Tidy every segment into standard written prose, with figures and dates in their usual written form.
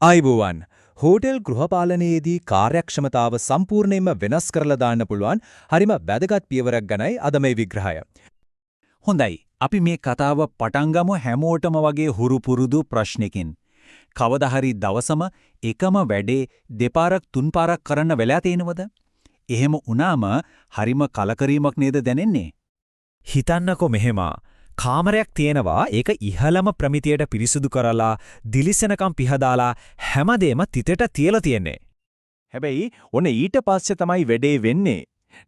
ආයුබෝවන් හෝටල් ගෘහපාලනයේදී කාර්යක්ෂමතාව සම්පූර්ණයෙන්ම වෙනස් කරලා දාන්න පුළුවන් හරිම වැදගත් පියවරක් ගැනයි අද මේ විග්‍රහය. හොඳයි. අපි මේ කතාව පටන් ගමු හැමෝටම වගේ හුරු පුරුදු ප්‍රශ්නකින්. කවදා හරි දවසම එකම වැඩේ දෙපාරක් තුන් පාරක් කරන්න වෙලා තියෙනවද? එහෙම වුණාම හරිම කලකිරීමක් නේද දැනෙන්නේ? හිතන්නකෝ මෙහෙම කාමරයක් තියෙනවා ඒක ඉහළම ප්‍රමිතියට පිරිසුදු කරලා දිලිසෙනකම් පිහදාලා හැමදේම තිතට තියලා තියෙන්නේ. හැබැයි ඔන්න ඊට පස්සේ තමයි වැඩේ වෙන්නේ.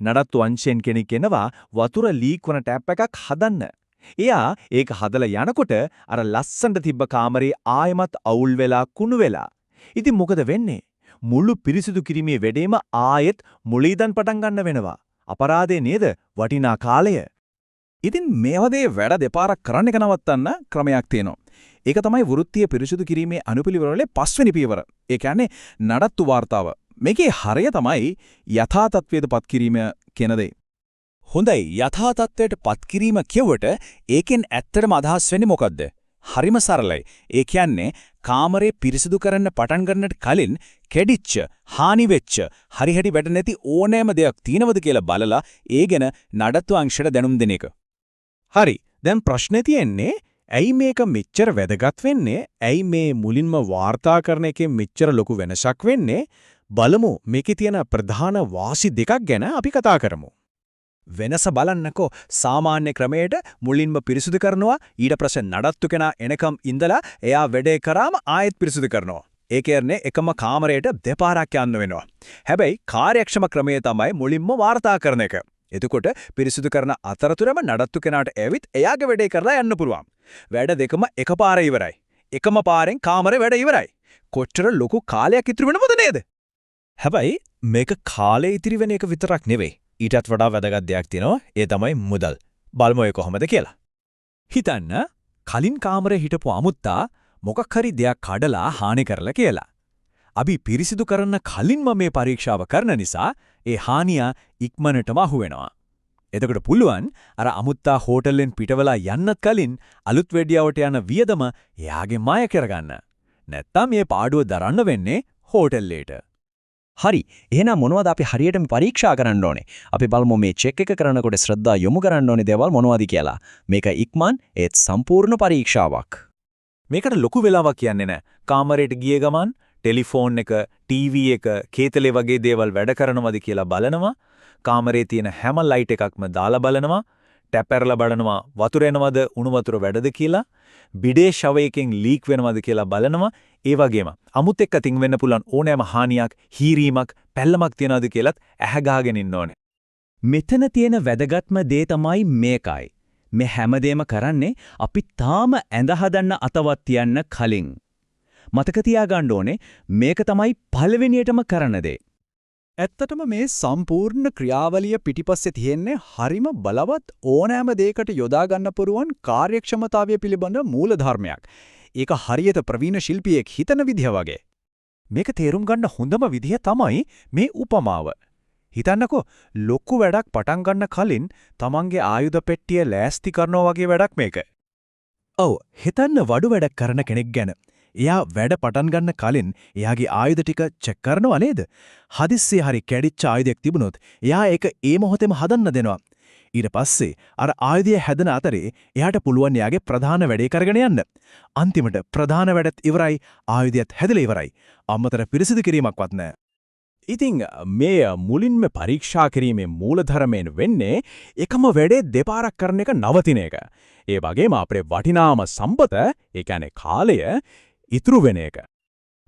නඩත්තු අංශයෙන් කෙනෙක් එනවා වතුර ලීක් වන ටැප් එකක් හදන්න. එයා ඒක හදලා යනකොට අර ලස්සනට තිබ්බ කාමරේ ආයෙමත් අවුල් වෙලා කුණු වෙලා. ඉතින් මොකද වෙන්නේ? මුළු පිරිසිදු කිරීමේ වැඩේම ආයෙත් මුලින්දන් පටන් ගන්න වෙනවා. අපරාධේ නේද? වටිනා කාලය. ඉතින් මේ වගේ වැඩ දෙපාරක් කරන්න එක නවත්තන්න ක්‍රමයක් තියෙනවා. ඒක තමයි වෘත්තීය පිරිසුදු කිරීමේ අනුපිළිවෙලේ පස්වෙනි පියවර. ඒ කියන්නේ නඩත්තු වාර්තාව. මේකේ හරය තමයි යථා තත්ත්වයට පත් කිරීම කියන දේ. හොඳයි යථා තත්ත්වයට පත් කිරීම කියවට ඒකෙන් ඇත්තටම අදහස් වෙන්නේ මොකද්ද? හරිම සරලයි. ඒ කියන්නේ කාමරේ පිරිසිදු කරන්න පටන් ගන්නට කලින් කැඩිච්ච, හානි වෙච්ච, හරිහැටි වැඩ නැති ඕනෑම දෙයක් තියෙනවද කියලා බලලා ඒ ගැන නඩත්තු අංශයට දැනුම් දෙන එක. හරි. දැන් ප්‍රශ්නේ තියෙන්නේ ඇයි මේක මෙච්චර වැදගත් වෙන්නේ? ඇයි මේ මුලින්ම වාර්තා කරන එකේ මෙච්චර ලොකු වෙනසක් වෙන්නේ? බලමු මේකේ තියෙන ප්‍රධාන වාසි දෙකක් ගැන අපි කතා කරමු. වෙනස බලන්නකෝ සාමාන්‍ය ක්‍රමයට මුලින්ම පිරිසුදු කරනවා ඊට පස්සේ නඩත්තු කෙනා එනකම් ඉඳලා එයා වැඩේ කරාම ආයෙත් පිරිසුදු කරනවා. ඒ කියන්නේ එකම කාමරයට දෙපාරක් යන්න වෙනවා. හැබැයි කාර්යක්ෂම ක්‍රමය තමයි මුලින්ම වාර්තා කරන එක. එතකොට පිරිසුදු කරන අතරතුරම නඩත්තු කෙනාට ඇවිත් එයාගේ වැඩේ කරලා යන්න පුළුවන්. වැඩ දෙකම එකපාර ඉවරයි. එකම පාරෙන් කාමරේ වැඩ ඉවරයි. කොච්චර ලොකු කාලයක් ඉතුරු වෙනවද නේද? හැබැයි මේක කාලේ ඉතිරි වෙන එක විතරක් නෙවෙයි. ඊටත් වඩා වැදගත් දෙයක් තියෙනවා. ඒ තමයි මුදල්. බලමු ඒ කොහොමද කියලා. හිතන්න කලින් කාමරේ හිටපු අමුත්තා මොකක් හරි දෙයක් කඩලා හානි කරලා කියලා. අපි පිරිසිදු කරන්න කලින්ම මේ පරීක්ෂාව කරන නිසා ඒ හානිය ඉක්මනටම අහුවෙනවා. එතකොට පුළුවන් අර අමුත්තා හෝටලෙන් පිටවලා යන්නත් කලින් අලුත් වෙඩියාවට යන වියදම එයාගේ මාය කරගන්න. නැත්තම් මේ පාඩුව දරන්න වෙන්නේ හෝටල්ලේට. හරි. එහෙනම් මොනවද අපි හරියටම පරීක්ෂා කරන්න ඕනේ? අපි බලමු මේ චෙක් එක කරනකොට ශ්‍රද්ධා යොමු කරන්න ඕනේ දේවල් මොනවද කියලා. මේක ඉක්මන් ඒත් සම්පූර්ණ පරීක්ෂාවක්. මේකට ලොකු වෙලාවක් කියන්නේ නැහැ. කාමරේට ගිය ගමන් ටෙලිෆෝන් එක, ටීවී එක, කේතලේ වගේ දේවල් වැඩ කරනවද කියලා බලනවා. කාමරේ තියෙන හැම ලයිට් එකක්ම දාලා බලනවා. ටැප් ඇරලා බලනවා වතුර එනවද, උණු වතුර වැඩද කියලා. බිඩේ ෂවර් ලීක් වෙනවද කියලා බලනවා. ඒ වගේම අමුත් එක්ක තින් වෙන්න පුළුවන් ඕනෑම හානියක්, හීරීමක්, පැල්ලමක් තියනවද කියලාත් ඇහැ ගහගෙන ඉන්න ඕනේ. මෙතන තියෙන වැදගත්ම දේ තමයි මේකයි. මේ හැමදේම කරන්නේ අපි තාම ඇඳ හදන්න අතවත් තියන්න කලින්. මතක තියාගන්න ඕනේ මේක තමයි පළවෙනියටම කරන දේ. ඇත්තටම මේ සම්පූර්ණ ක්‍රියාවලිය පිටිපස්සේ තියෙන්නේ හරිම බලවත් ඕනෑම දෙයකට යොදා ගන්න පුරුවන් කාර්යක්ෂමතාවය පිළිබඳ මූලධර්මයක්. ඒක හරියට ප්‍රවීණ ශිල්පියෙක් හිතන විදිහ වගේ. මේක තේරුම් ගන්න හොඳම විදිහ තමයි මේ උපමාව. හිතන්නකෝ ලොකු වැඩක් පටන් ගන්න කලින් තමන්ගේ ආයුධ පෙට්ටිය ලෑස්ති කරනවා වගේ වැඩක් මේක. ඔව් හිතන්න වඩු වැඩක් කරන කෙනෙක් ගැන. එයා වැඩ පටන් ගන්න කලින් එයාගේ ආයුධ ටික චෙක් කරනවා නේද? හදිස්සියේ හරි කැඩිච්ච ආයුධයක් තිබුණොත් එයා ඒක ඒ මොහොතේම හදන්න දෙනවා. ඊට පස්සේ අර ආයුධය හැදෙන අතරේ එයාට පුළුවන් එයාගේ ප්‍රධාන වැඩේ කරගෙන යන්න. අන්තිමට ප්‍රධාන වැඩත් ඉවරයි, ආයුධයත් හැදලා ඉවරයි. අමතර පිරිසිදු කිරීමක්වත් නැහැ. ඉතින් මේ මුලින්ම පරීක්ෂා කිරීමේ මූලධර්මයෙන් වෙන්නේ එකම වැඩේ දෙපාරක් කරන එක නවතින එක. ඒ වගේම අපේ වටිනාම සම්පත, ඒ කියන්නේ කාලය ඉතුරු වෙන එක.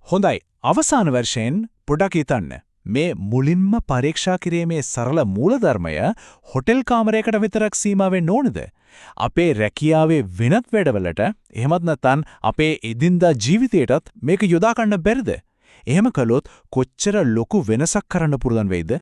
හොඳයි, අවසාන වර්ෂයෙන් පොඩක් හිතන්න. මේ මුලින්ම පරීක්ෂා කිරීමේ සරල මූලධර්මය හොටෙල් කාමරයකට විතරක් සීමා වෙන්න ඕනද? අපේ රැකියාවේ වෙනත් වැඩවලට, එහෙමත් නැත්නම් අපේ එදිනදා ජීවිතයටත් මේක යොදා ගන්න බැරිද? එහෙම කළොත් කොච්චර ලොකු වෙනසක් කරන්න පුරුදන් වෙයිද?